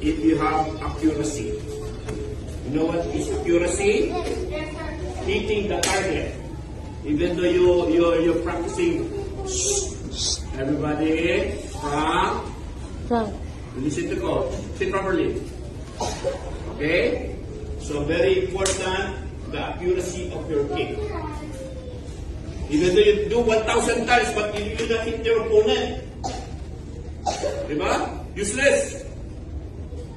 if you have accuracy. You know what is accuracy? Hitting the target. Even though you're practicing. Everybody, from. Listen to coach. Sit properly. Okay? So very important, the accuracy of your kick. Even though you do 1,000 times, but you do not hit your opponent. Diba? Useless.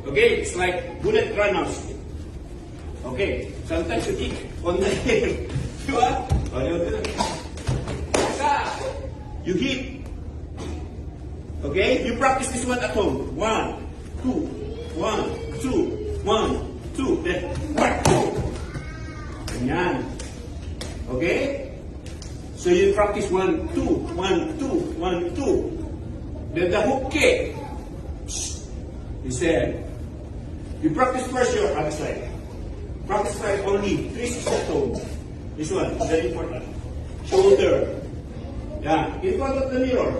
Okay? It's like bullet runners. Okay? Sometimes you kick on the head. Diba? You hit. Okay? You practice this one at home. 1, 2, 1, 2, 1, 2, then 1, 2. Ganyan. Okay? So you practice 1, 2, 1, 2, 1, 2. Then the hook kick. He said, you practice first your other side. Practice side only 360 toes. This one, very important. Shoulder. Yeah, in front of the mirror.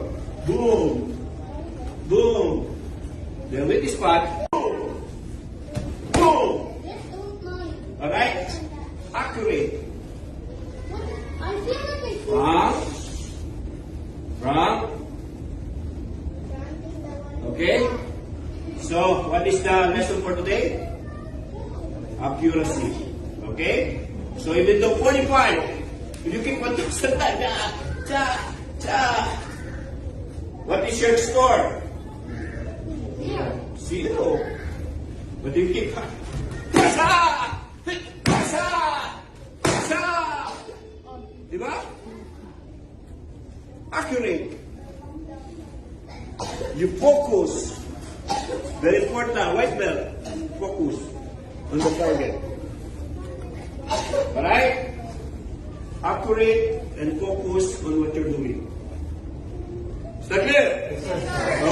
Boom. Boom. Then with this part. Boom. Boom. Alright? Accurate. From. Okay? So, what is the lesson for today? Accuracy. Okay? So, even though 45, if you keep 1,000 what is your score? 0. But you keep diba? Accurate. You focus. Very important. White belt. Focus on the target. Alright? Accurate and focus on what you're doing. Is that clear? Yes, sir.